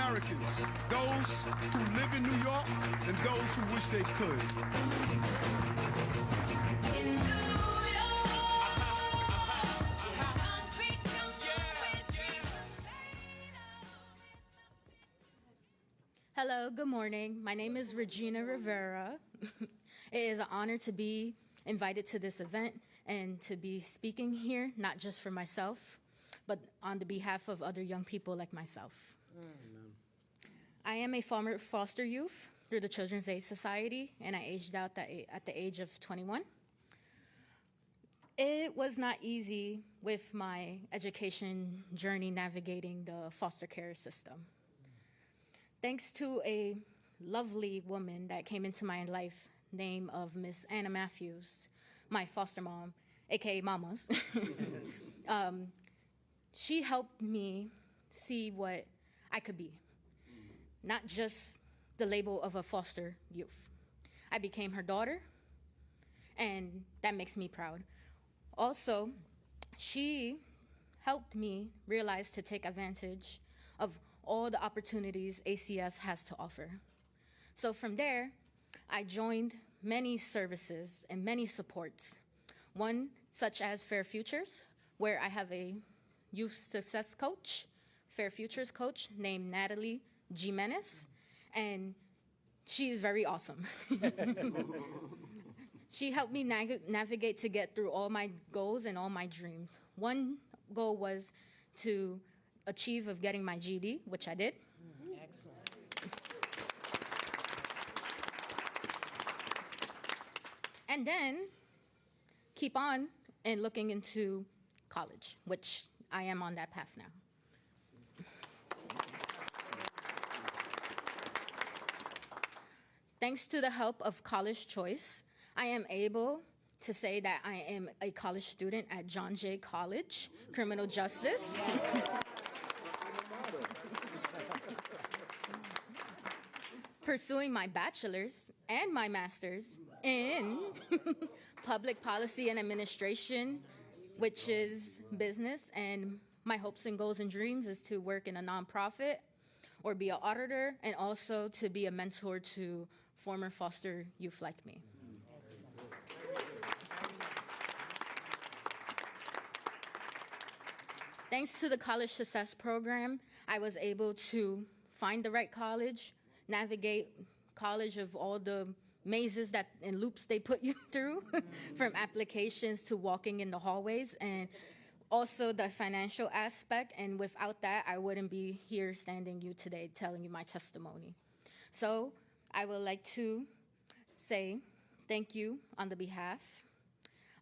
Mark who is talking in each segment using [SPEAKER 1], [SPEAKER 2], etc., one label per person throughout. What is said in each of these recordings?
[SPEAKER 1] Americans, those who live in New York and those who wish they could.
[SPEAKER 2] Hello, good morning. My name is Regina Rivera. It is an honor to be invited to this event and to be speaking here, not just for myself, but on the behalf of other young people like myself. I am a former foster youth through the Children's Aid Society, and I aged out at the age of 21. It was not easy with my education journey navigating the foster care system. Thanks to a lovely woman that came into my life, name of Miss Anna Matthews, my foster mom, aka Mama's. She helped me see what I could be, not just the label of a foster youth. I became her daughter, and that makes me proud. Also, she helped me realize to take advantage of all the opportunities ACS has to offer. So from there, I joined many services and many supports. One such as Fair Futures, where I have a youth success coach, Fair Futures coach named Natalie Jimenez, and she is very awesome. She helped me navigate to get through all my goals and all my dreams. One goal was to achieve of getting my GED, which I did.
[SPEAKER 3] Excellent.
[SPEAKER 2] And then keep on and looking into college, which I am on that path now. Thanks to the help of College Choice, I am able to say that I am a college student at John Jay College, Criminal Justice. Pursuing my bachelor's and my master's in public policy and administration, which is business, and my hopes and goals and dreams is to work in a nonprofit or be an auditor, and also to be a mentor to former foster youth like me. Thanks to the College Success Program, I was able to find the right college, navigate college of all the mazes that and loops they put you through, from applications to walking in the hallways, and also the financial aspect. And without that, I wouldn't be here standing you today telling you my testimony. So I would like to say thank you on the behalf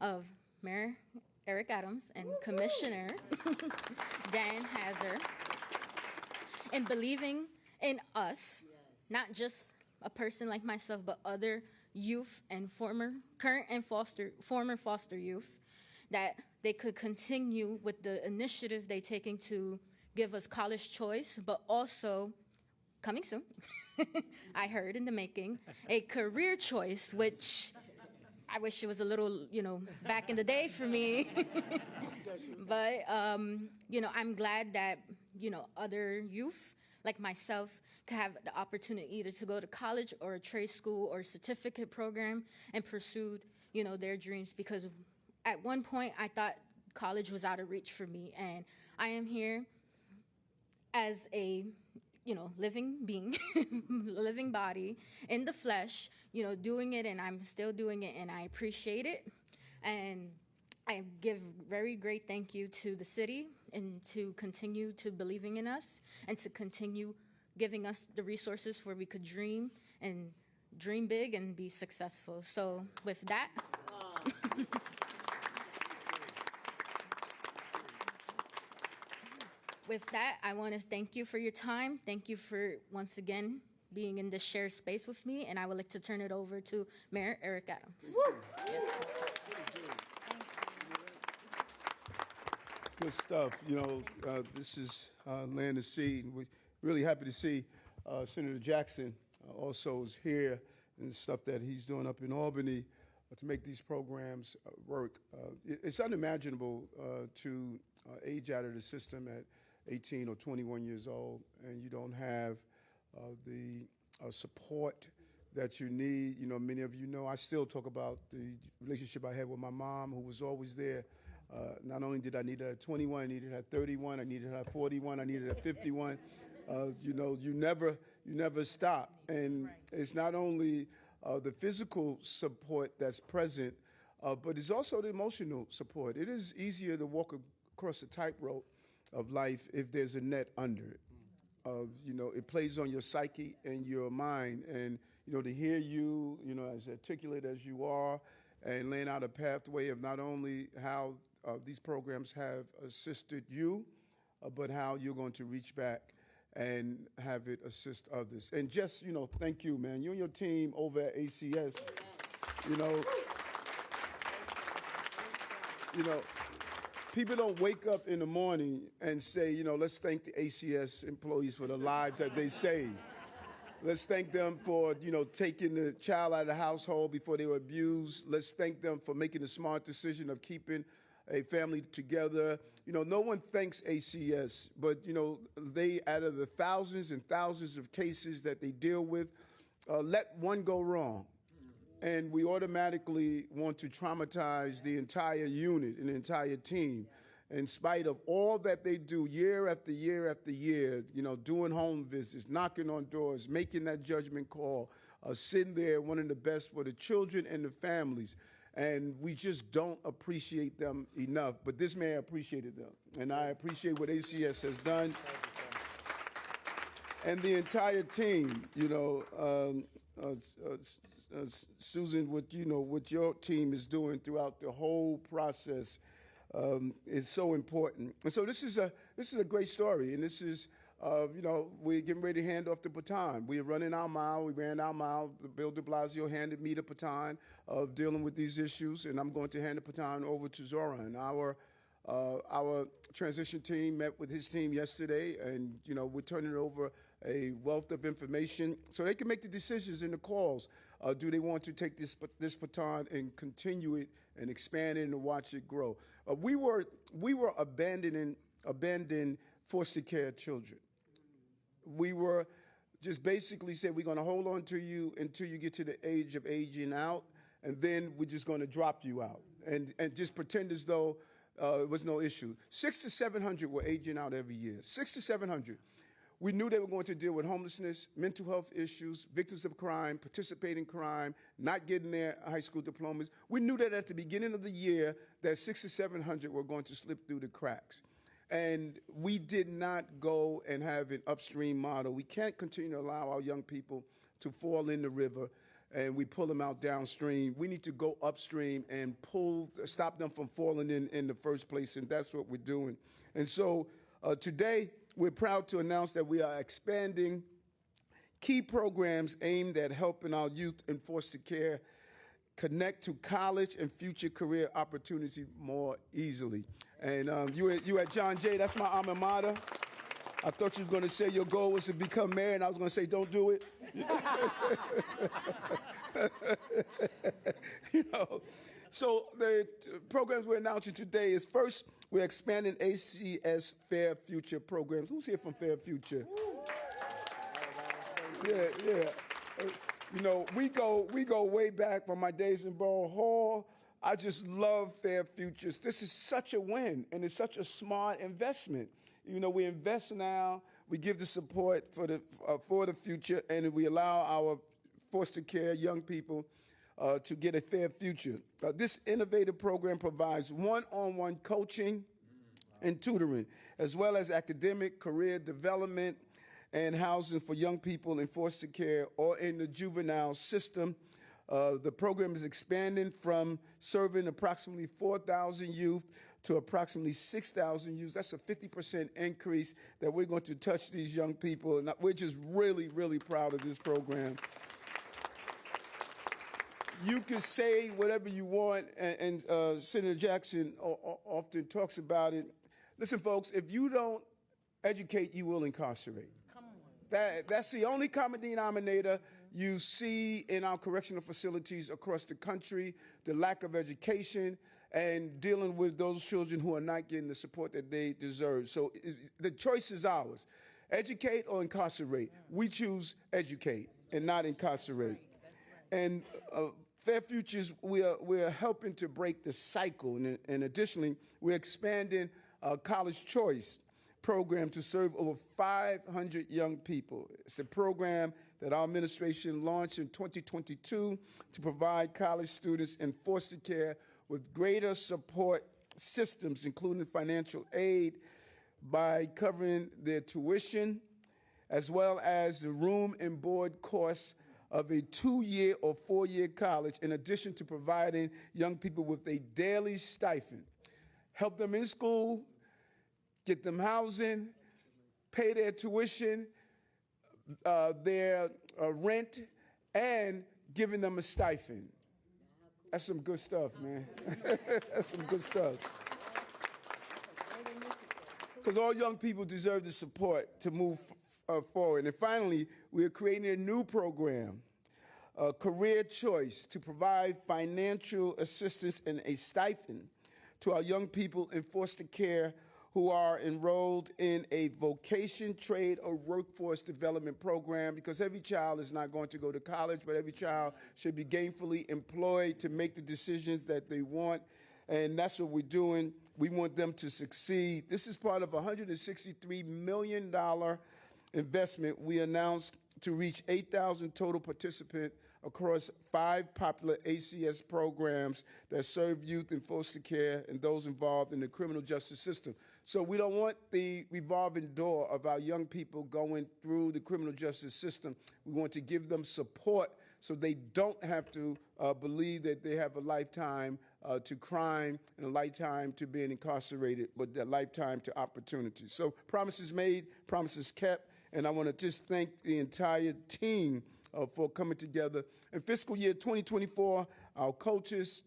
[SPEAKER 2] of Mayor Eric Adams and Commissioner Dan Hazard in believing in us, not just a person like myself, but other youth and current and former foster youth, that they could continue with the initiative they're taking to give us college choice, but also, coming soon, I heard in the making, a career choice, which I wish it was a little, back in the day for me. But, I'm glad that, other youth like myself could have the opportunity either to go to college or a trade school or certificate program and pursue, their dreams, because at one point I thought college was out of reach for me, and I am here as a living being, living body in the flesh, doing it, and I'm still doing it, and I appreciate it. And I give very great thank you to the city, and to continue to believing in us, and to continue giving us the resources where we could dream big and be successful. So with that, I want to thank you for your time. Thank you for, once again, being in this shared space with me, and I would like to turn it over to Mayor Eric Adams. Yes.
[SPEAKER 1] Good stuff. This is land to see. We're really happy to see Senator Jackson also is here, and the stuff that he's doing up in Albany to make these programs work. It's unimaginable to age out of the system at 18 or 21 years old and you don't have the support that you need. You know, many of you know I still talk about the relationship I had with my mom, who was always there. Not only did I need her at 21, I needed her at 31, I needed her at 41, I needed her at 51. You know, you never stop. And it's not only the physical support that's present, but it's also the emotional support. It is easier to walk across the tightrope of life if there's a net under it. You know, it plays on your psyche and your mind. And, you know, to hear you, you know, as articulate as you are, and laying out a pathway of not only how these programs have assisted you, but how you're going to reach back and have it assist others. And just, you know, thank you, man. You and your team over at ACS, you know, people don't wake up in the morning and say, you know, let's thank the ACS employees for the lives that they saved. Let's thank them for, you know, taking the child out of the household before they were abused. Let's thank them for making the smart decision of keeping a family together. You know, no one thanks ACS, but, you know, they, out of the thousands and thousands of cases that they deal with, let one go wrong. And we automatically want to traumatize the entire unit and the entire team. In spite of all that they do year after year after year, you know, doing home visits, knocking on doors, making that judgment call, sitting there wanting the best for the children and the families. And we just don't appreciate them enough. But this man appreciated them. And I appreciate what ACS has done. And the entire team, you know, Susan, what your team is doing throughout the whole process is so important. And so this is a great story, and this is you know, we're getting ready to hand off the baton. We're running our mile. We ran our mile. Bill de Blasio handed me the baton of dealing with these issues, and I'm going to hand the baton over to Zoran. Our transition team met with his team yesterday, and, you know, we're turning over a wealth of information so they can make the decisions and the calls. Do they want to take this baton and continue it and expand it and watch it grow? We were abandoning foster care children. We were just basically said, we're going to hold on to you until you get to the age of aging out, and then we're just going to drop you out and just pretend as though it was no issue. 600 to 700 were aging out every year. 600 to 700. We knew they were going to deal with homelessness, mental health issues, victims of crime, participating in crime, not getting their high school diplomas. We knew that at the beginning of the year that 600 to 700 were going to slip through the cracks. And we did not go and have an upstream model. We can't continue to allow our young people to fall in the river and we pull them out downstream. We need to go upstream and stop them from falling in the first place, and that's what we're doing. And so today, we're proud to announce that we are expanding key programs aimed at helping our youth in foster care connect to college and future career opportunity more easily. And you at John Jay, that's my alma mater. I thought you were going to say your goal was to become mayor, and I was going to say, don't do it. You know, so the programs we're announcing today is, first, we're expanding ACS Fair Future programs. Who's here from Fair Future? Yeah. You know, we go way back from my days in Borough Hall. I just love Fair Futures. This is such a win, and it's such a smart investment. You know, we invest now, we give the support for the future, and we allow our foster care young people to get a fair future. This innovative program provides one-on-one coaching and tutoring, as well as academic, career development, and housing for young people in foster care or in the juvenile system. The program is expanding from serving approximately 4,000 youth to approximately 6,000 youth. That's a 50% increase that we're going to touch these young people. And we're just really, really proud of this program. You can say whatever you want, and Senator Jackson often talks about it. Listen, folks, if you don't educate, you will incarcerate. Come on. That's the only common denominator you see in our correctional facilities across the country, the lack of education. and dealing with those children who are not getting the support that they deserve. So the choice is ours. Educate or incarcerate. We choose educate and not incarcerate. And Fair Futures, we're helping to break the cycle. And additionally, we're expanding our college choice program to serve over 500 young people. It's a program that our administration launched in 2022 to provide college students in foster care with greater support systems, including financial aid, by covering their tuition, as well as the room and board costs of a 2-year or 4-year college, in addition to providing young people with a daily stipend. Help them in school, get them housing, pay their tuition, their rent, and giving them a stipend. That's some good stuff, man. That's some good stuff. Because all young people deserve the support to move forward. And finally, we're creating a new program, Career Choice, to provide financial assistance and a stipend to our young people in foster care who are enrolled in a vocation, trade, or workforce development program, because every child is not going to go to college, but every child should be gainfully employed to make the decisions that they want. And that's what we're doing. We want them to succeed. This is part of a $163 million investment we announced to reach 8,000 total participants across 5 popular ACS programs that serve youth in foster care and those involved in the criminal justice system. So we don't want the revolving door of our young people going through the criminal justice system. We want to give them support so they don't have to believe that they have a lifetime to crime and a lifetime to being incarcerated, but a lifetime to opportunity. So promises made, promises kept, and I want to just thank the entire team for coming together. In fiscal year 2024, our coaches,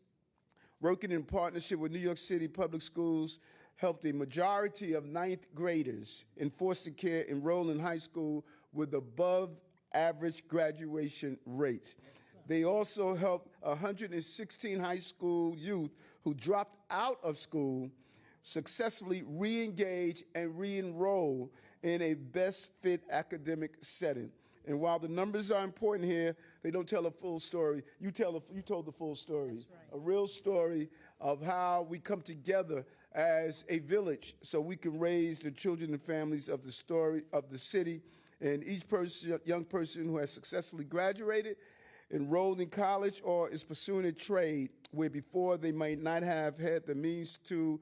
[SPEAKER 1] working in partnership with New York City Public Schools, helped a majority of 9th graders in foster care enroll in high school with above average graduation rates. They also helped 116 high school youth who dropped out of school successfully re-engage and re-enroll in a best fit academic setting. And while the numbers are important here, they don't tell a full story. You told the full story. That's right. A real story of how we come together as a village so we can raise the children and families of the story of the city. And each young person who has successfully graduated, enrolled in college, or is pursuing a trade where before they might not have had the means to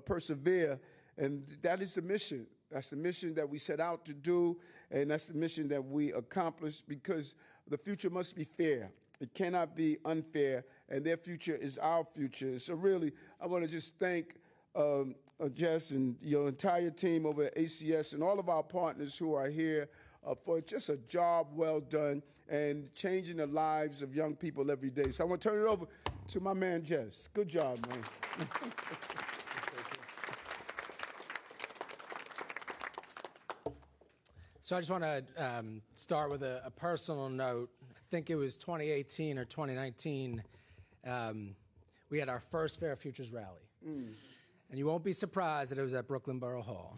[SPEAKER 1] persevere. And that is the mission. That's the mission that we set out to do, and that's the mission that we accomplish, because the future must be fair. It cannot be unfair, and their future is our future. So really, I want to just thank Jess and your entire team over at ACS and all of our partners who are here for just a job well done and changing the lives of young people every day. So I want to turn it over to my man, Jess. Good job, man.
[SPEAKER 3] So I just want to start with a personal note. I think it was 2018 or 2019. We had our first Fair Futures rally. And you won't be surprised that it was at Brooklyn Borough Hall.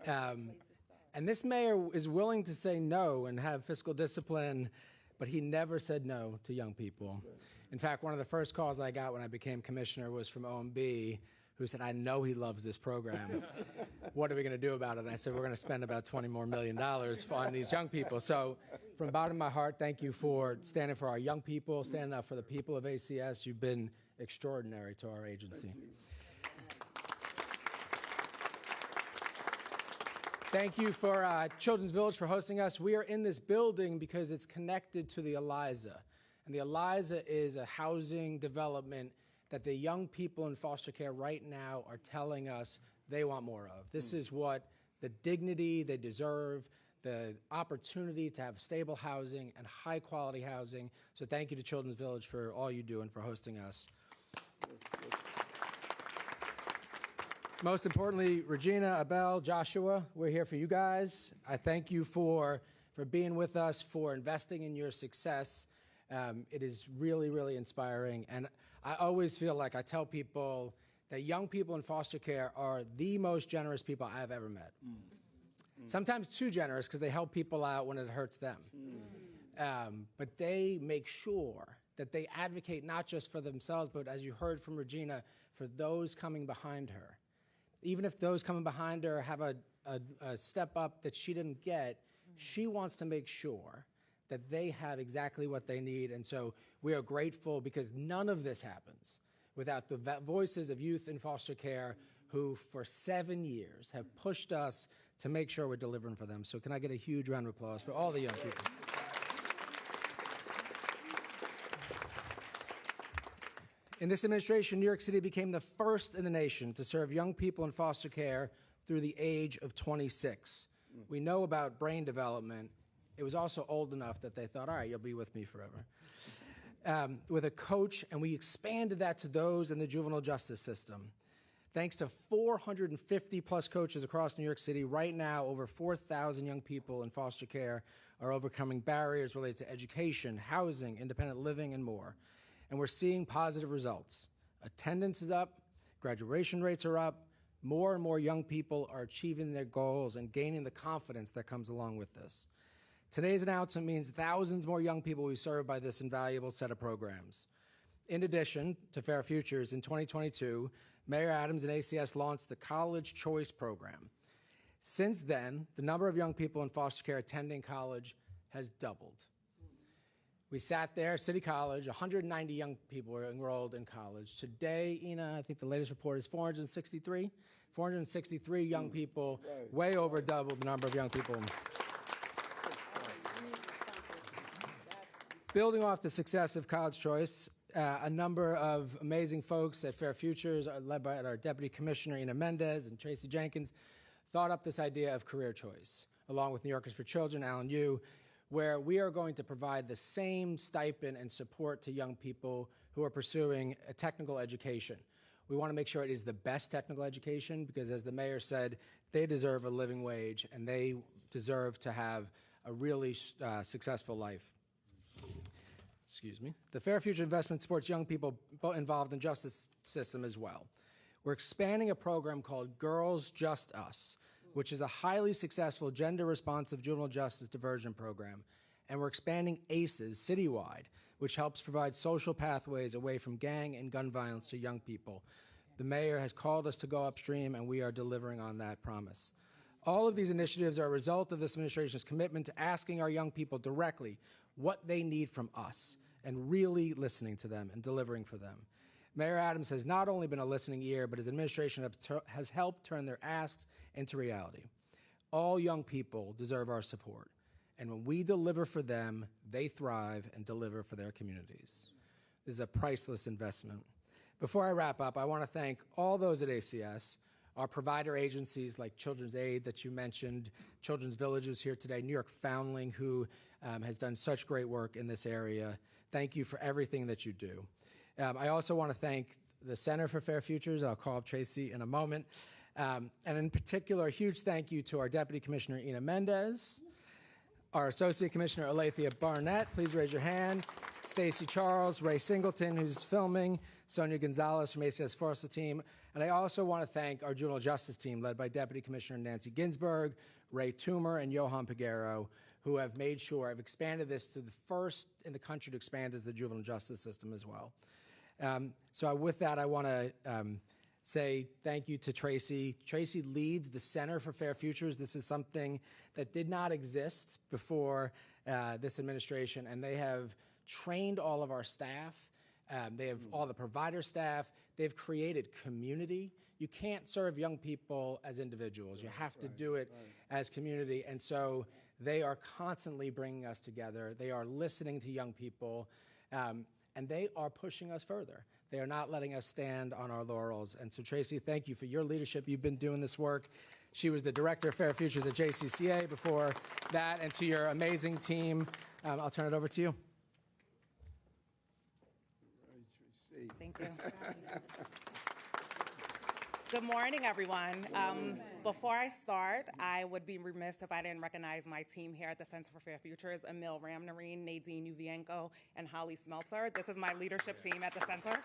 [SPEAKER 3] And this mayor is willing to say no and have fiscal discipline, but he never said no to young people. In fact, one of the first calls I got when I became commissioner was from OMB, who said, I know he loves this program. What are we going to do about it? And I said, we're going to spend about $20 more million on these young people. So from the bottom of my heart, thank you for standing for our young people, standing up for the people of ACS. You've been extraordinary to our agency. Thank you for Children's Village for hosting us. We are in this building because it's connected to the Eliza. And the Eliza is a housing development that the young people in foster care right now are telling us they want more of. This is what the dignity they deserve, the opportunity to have stable housing and high quality housing. So thank you to Children's Village for all you do and for hosting us. Most importantly, Regina, Abel, Joshua, we're here for you guys. I thank you for being with us, for investing in your success. It is really, really inspiring. And I always feel like I tell people that young people in foster care are the most generous people I've ever met. Sometimes too generous because they help people out when it hurts them. But they make sure that they advocate not just for themselves, but as you heard from Regina, for those coming behind her. Even if those coming behind her have a step up that she didn't get, she wants to make sure that they have exactly what they need. And so we are grateful because none of this happens without the voices of youth in foster care who for 7 years have pushed us to make sure we're delivering for them. So can I get a huge round of applause for all the young people? In this administration, New York City became the first in the nation to serve young people in foster care through the age of 26. We know about brain development. It was also old enough that they thought, all right, you'll be with me forever. With a coach, and we expanded that to those in the juvenile justice system. Thanks to 450 plus coaches across New York City, right now over 4,000 young people in foster care are overcoming barriers related to education, housing, independent living, and more. And we're seeing positive results. Attendance is up, graduation rates are up, more and more young people are achieving their goals and gaining the confidence that comes along with this. Today's announcement means thousands more young people will be served by this invaluable set of programs. In addition to Fair Futures, in 2022, Mayor Adams and ACS launched the College Choice Program. Since then, the number of young people in foster care attending college has doubled. We sat there, City College, 190 young people were enrolled in college. Today, Ina, I think the latest report is 463. 463 young people, way over double the number of young people. Building off the success of College Choice, a number of amazing folks at Fair Futures, led by our Deputy Commissioner, Ina Mendez, and Tracy Jenkins, thought up this idea of career choice, along with New Yorkers for Children, Alan Yu, where we are going to provide the same stipend and support to young people who are pursuing a technical education. We want to make sure it is the best technical education because, as the mayor said, they deserve a living wage and they deserve to have a really successful life. Excuse me. The Fair Future Investment supports young people involved in the justice system as well. We're expanding a program called Girls Just Us, which is a highly successful gender-responsive juvenile justice diversion program. And we're expanding ACES citywide, which helps provide social pathways away from gang and gun violence to young people. The mayor has called us to go upstream, and we are delivering on that promise. All of these initiatives are a result of this administration's commitment to asking our young people directly what they need from us and really listening to them and delivering for them. Mayor Adams has not only been a listening ear, but his administration has helped turn their asks into reality. All young people deserve our support, and when we deliver for them, they thrive and deliver for their communities. This is a priceless investment. Before I wrap up, I want to thank all those at ACS, our provider agencies like Children's Aid that you mentioned, Children's Village is here today, New York Foundling, who has done such great work in this area. Thank you for everything that you do. I also want to thank the Center for Fair Futures. I'll call up Tracy in a moment. And in particular, a huge thank you to our Deputy Commissioner, Ina Mendez, our Associate Commissioner, Alethea Barnett. Please raise your hand. Stacy Charles, Ray Singleton, who's filming, Sonia Gonzalez from ACS Foster Team. And I also want to thank our Juvenile Justice Team, led by Deputy Commissioner Nancy Ginsburg, Ray Toomer, and Johan Peguero, who have made sure I've expanded this to the first in the country to expand it to the juvenile justice system as well. So with that, I want to say thank you to Tracy. Tracy leads the Center for Fair Futures. This is something that did not exist before this administration, and they have trained all of our staff. They have all the provider staff. They've created community. You can't serve young people as individuals. You have to do it as community. And so they are constantly bringing us together. They are listening to young people, and they are pushing us further. They are not letting us stand on our laurels. And so, Tracy, thank you for your leadership. You've been doing this work. She was the Director of Fair Futures at JCCA before that. And to your amazing team, I'll turn it over to you.
[SPEAKER 4] Thank you. Good morning, everyone. Before I start, I would be remiss if I didn't recognize my team here at the Center for Fair Futures: Emil Ramnarine, Nadine Uvienko, and Holly Smeltzer. This is my leadership team at the center.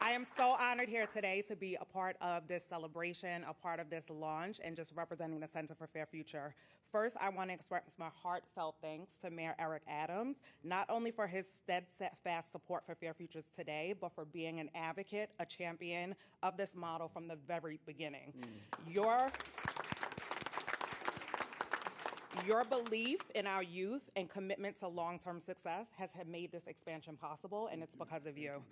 [SPEAKER 4] I am so honored here today to be a part of this celebration, a part of this launch, and just representing the Center for Fair Future. First, I want to express my heartfelt thanks to Mayor Eric Adams, not only for his steadfast support for Fair Futures today, but for being an advocate, a champion of this model from the very beginning. Your belief in our youth and commitment to long-term success has made this expansion possible, and it's because of you.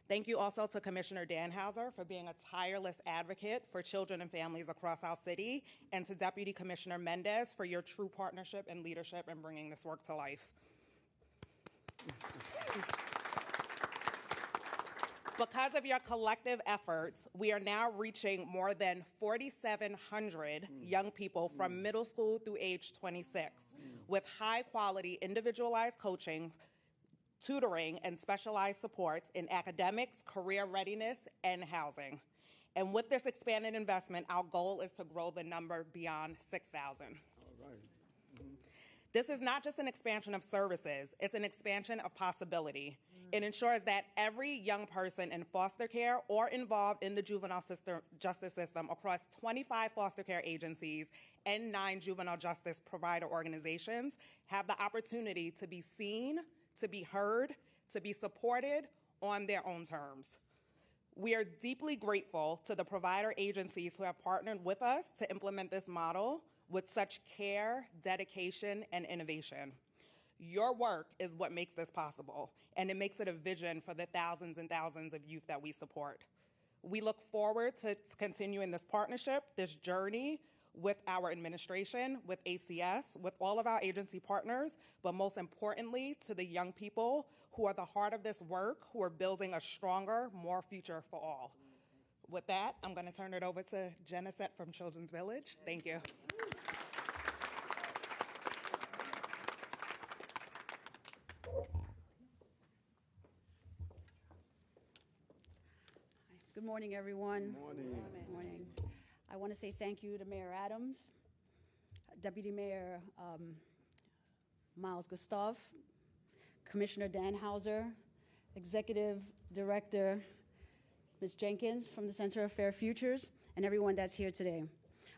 [SPEAKER 4] Thank you also to Commissioner Danhauser for being a tireless advocate for children and families across our city, and to Deputy Commissioner Mendez for your true partnership and leadership in bringing this work to life. Because of your collective efforts, we are now reaching more than 4,700 young people from middle school through age 26 with high-quality individualized coaching, tutoring, and specialized supports in academics, career readiness, and housing. And with this expanded investment, our goal is to grow the number beyond 6,000.
[SPEAKER 1] All right.
[SPEAKER 4] This is not just an expansion of services, it's an expansion of possibility. It ensures that every young person in foster care or involved in the juvenile justice system across 25 foster care agencies and 9 juvenile justice provider organizations have the opportunity to be seen, to be heard, to be supported on their own terms. We are deeply grateful to the provider agencies who have partnered with us to implement this model with such care, dedication, and innovation. Your work is what makes this possible, and it makes it a vision for the thousands and thousands of youth that we support. We look forward to continuing this partnership, this journey, with our administration, with ACS, with all of our agency partners, but most importantly, to the young people who are the heart of this work, who are building a stronger, more future for all. With that, I'm going to turn it over to Genesette from Children's Village. Thank you.
[SPEAKER 5] Good morning, everyone.
[SPEAKER 1] Good morning.
[SPEAKER 5] Good morning. I want to say thank you to Mayor Adams, Deputy Mayor Miles Gustav, Commissioner Danhauser, Executive Director Ms. Jenkins from the Center for Fair Futures, and everyone that's here today.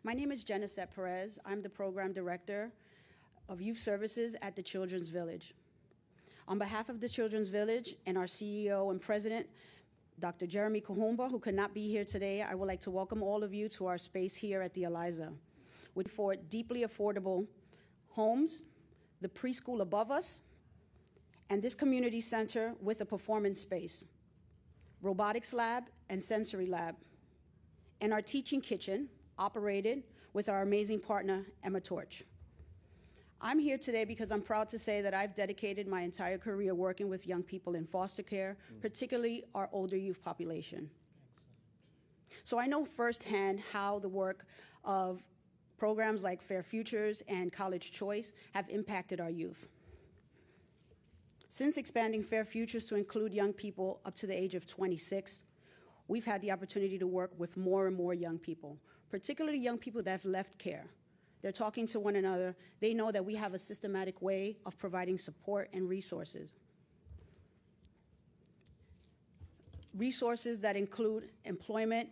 [SPEAKER 5] My name is Genesette Perez. I'm the Program Director of Youth Services at the Children's Village. On behalf of the Children's Village and our CEO and President, Dr. Jeremy Kahumba, who could not be here today, I would like to welcome all of you to our space here at the Eliza. For deeply affordable homes, the preschool above us, and this community center with a performance space, robotics lab and sensory lab, and our teaching kitchen operated with our amazing partner, Emma Torch. I'm here today because I'm proud to say that I've dedicated my entire career working with young people in foster care, particularly our older youth population. So I know firsthand how the work of programs like Fair Futures and College Choice have impacted our youth. Since expanding Fair Futures to include young people up to the age of 26, we've had the opportunity to work with more and more young people, particularly young people that have left care. They're talking to one another. They know that we have a systematic way of providing support and resources. Resources that include employment,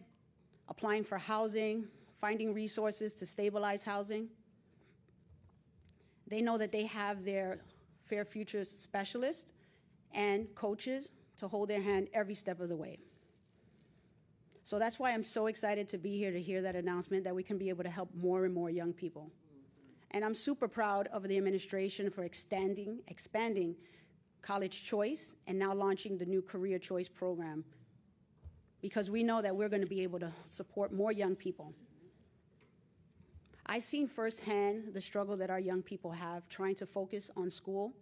[SPEAKER 5] applying for housing, finding resources to stabilize housing. They know that they have their Fair Futures specialists and coaches to hold their hand every step of the way. So that's why I'm so excited to be here to hear that announcement that we can be able to help more and more young people. And I'm super proud of the administration for expanding College Choice and now launching the new Career Choice program, because we know that we're going to be able to support more young people. I've seen firsthand the struggle that our young people have trying to focus on school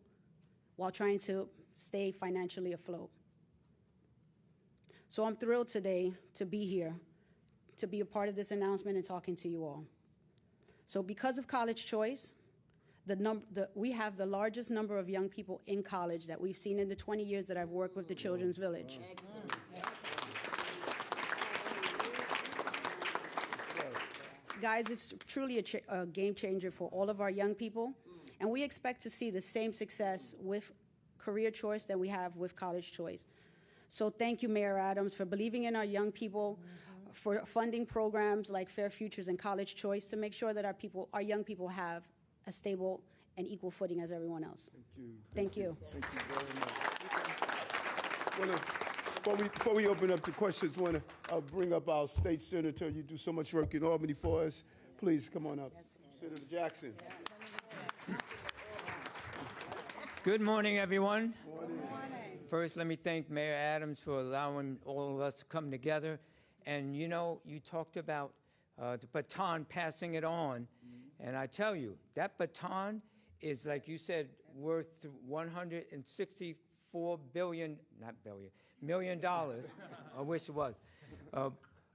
[SPEAKER 5] while trying to stay financially afloat. So I'm thrilled today to be here, to be a part of this announcement and talking to you all. So because of College Choice, we have the largest number of young people in college that we've seen in the 20 years that I've worked with the Children's Village. Guys, it's truly a game changer for all of our young people, and we expect to see the same success with career choice that we have with college choice. So thank you, Mayor Adams, for believing in our young people, for funding programs like Fair Futures and College Choice to make sure that our young people have a stable and equal footing as everyone else.
[SPEAKER 1] Thank you.
[SPEAKER 5] Thank you.
[SPEAKER 1] Thank you very much. Before we open up to questions, I want to bring up our state senator. You do so much work in Albany for us. Please come on up. Senator Jackson.
[SPEAKER 6] Good morning, everyone. Good morning. First, let me thank Mayor Adams for allowing all of us to come together. And, you know, you talked about the baton, passing it on. And I tell you, that baton is, like you said, worth $164 million. I wish it was.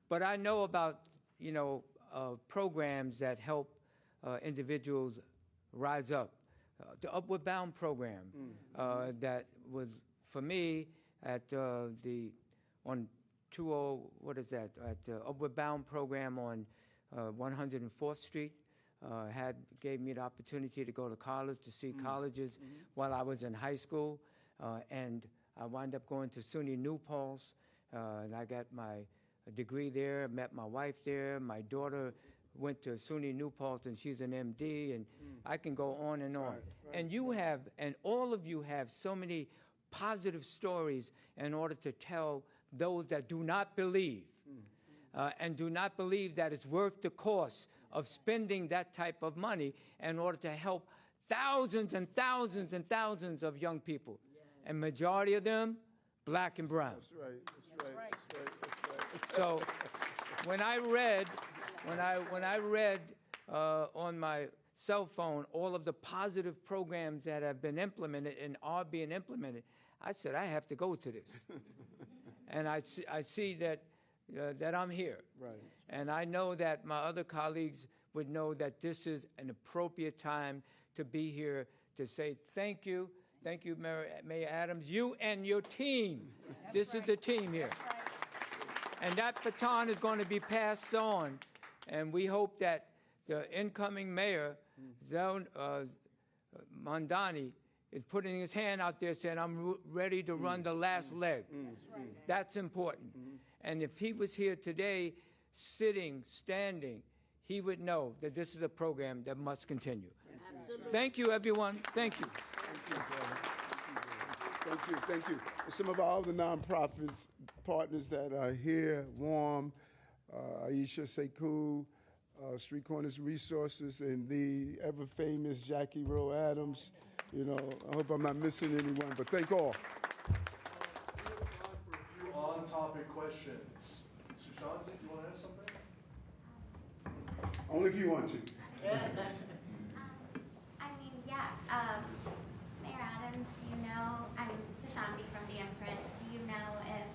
[SPEAKER 6] But I know about, you know, programs that help individuals rise up. The Upward Bound program that was, for me, at on 20, at the Upward Bound program on 104th Street, gave me the opportunity to go to college, to see colleges while I was in high school, and I wound up going to SUNY New Paltz, and I got my degree there, met my wife there. My daughter went to SUNY New Paltz, and she's an MD, and I can go on and on. Right. And you have, and all of you have so many positive stories in order to tell those that do not believe, and do not believe that it's worth the cost of spending that type of money in order to help thousands and thousands and thousands of young people. And majority of them, black and brown.
[SPEAKER 1] That's right. That's right. That's right.
[SPEAKER 6] So when I read on my cell phone all of the positive programs that have been implemented and are being implemented, I said, I have to go to this. And I see that I'm here. Right. And I know that my other colleagues would know that this is an appropriate time to be here to say thank you. Thank you, Mayor Adams. You and your team. This is the team here. And that baton is going to be passed on. And we hope that the incoming mayor, Mondani, is putting his hand out there saying, I'm ready to run the last leg. That's important. And if he was here today, sitting, standing, he would know that this is a program that must continue. Absolutely. Thank you, everyone. Thank you.
[SPEAKER 1] Thank you. Some of our other nonprofits partners that are here, WARM, Aisha Sekou, Street Corners Resources, and the ever-famous Jackie Rowe Adams. You know, I hope I'm not missing anyone, but thank all.
[SPEAKER 7] On-topic questions. Sushant, if you want to ask something?
[SPEAKER 1] Only if you want to.
[SPEAKER 8] Mayor Adams, do you know, I'm Sushanti from the Imprint, do you know if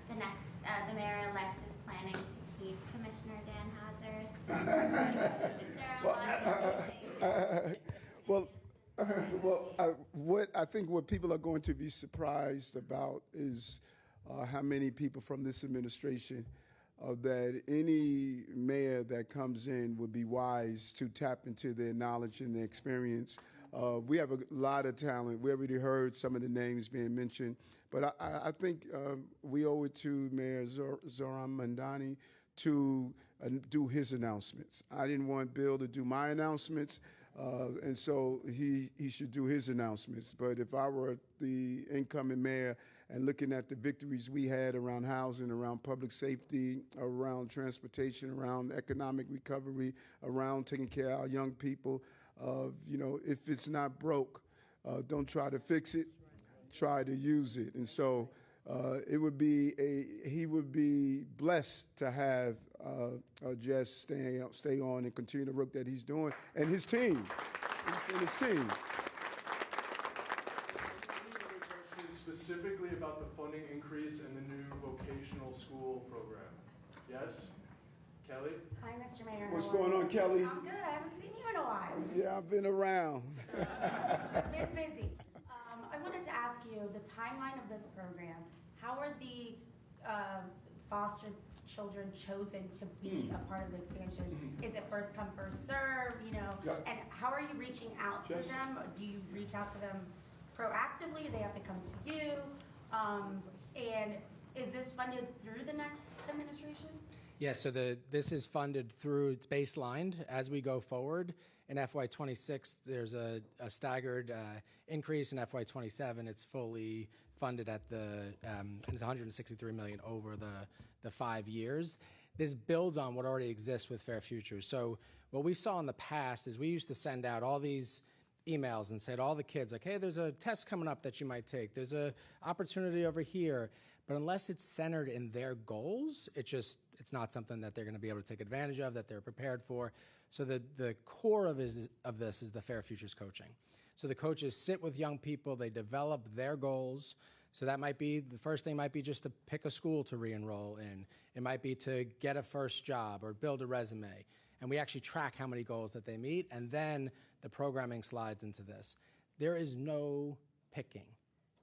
[SPEAKER 8] the mayor-elect is planning to keep Commissioner Dan
[SPEAKER 1] Hazard? I think what people are going to be surprised about is how many people from this administration that any mayor that comes in would be wise to tap into their knowledge and their experience. We have a lot of talent. We already heard some of the names being mentioned, but I think we owe it to Mayor Zoran Mandani to do his announcements. I didn't want Bill to do my announcements, and so he should do his announcements. But if I were the incoming mayor and looking at the victories we had around housing, around public safety, around transportation, around economic recovery, around taking care of our young people, you know, if it's not broke, don't try to fix it, try to use it. And so he would be blessed to have Jess stay on and continue the work that he's doing, and his team.
[SPEAKER 7] Specifically about the funding increase in the new vocational school program. Yes? Kelly?
[SPEAKER 9] Hi, Mr. Mayor.
[SPEAKER 1] What's going on, Kelly?
[SPEAKER 9] I'm good. I haven't seen you in a while.
[SPEAKER 1] Yeah, I've been around.
[SPEAKER 9] Been busy. I wanted to ask you the timeline of this program. How are the foster children chosen to be a part of the expansion? Is it first come, first serve, you know?
[SPEAKER 1] Yeah.
[SPEAKER 9] And how are you reaching out to
[SPEAKER 1] Yes.
[SPEAKER 9] them? Do you reach out to them proactively? Do they have to come to you? And is this funded through the next administration?
[SPEAKER 3] Yeah, so this is funded through, it's baselined as we go forward. In FY26, there's a staggered increase. In FY27, it's fully funded at and it's $163 million over the 5 years. This builds on what already exists with Fair Futures. So what we saw in the past is we used to send out all these emails and say to all the kids, like, hey, there's a test coming up that you might take. There's a opportunity over here. But unless it's centered in their goals, it's not something that they're going to be able to take advantage of, that they're prepared for. So the core of this is the Fair Futures coaching. So the coaches sit with young people, they develop their goals. So that might be, the first thing might be just to pick a school to re-enroll in. It might be to get a first job or build a resume. And we actually track how many goals that they meet, and then the programming slides into this. There is no picking.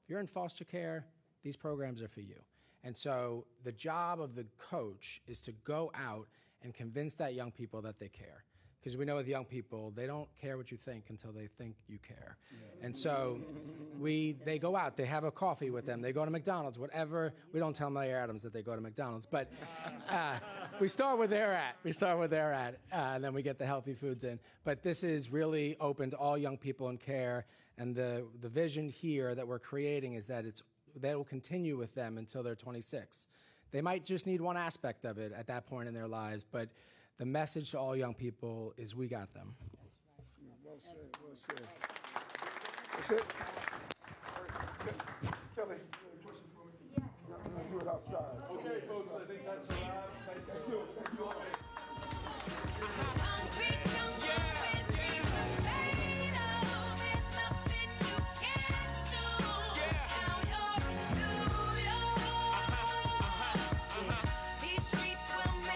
[SPEAKER 3] If you're in foster care, these programs are for you. And so the job of the coach is to go out and convince that young people that they care. Because we know with young people, they don't care what you think until they think you care. Yeah. And so they go out, they have a coffee with them, they go to McDonald's, whatever. We don't tell Mayor Adams that they go to McDonald's, but we start where they're at. And then we get the healthy foods in. But this is really open to all young people in care. And the vision here that we're creating is that they will continue with them until they're 26. They might just need one aspect of it at that point in their lives, but the message to all young people is we got them.
[SPEAKER 1] Well said, well said. That's it. Kelly, you have a question for me?
[SPEAKER 9] Yes.
[SPEAKER 1] I'm going to do it outside.
[SPEAKER 7] Okay, folks, I think that's a wrap. Thank you.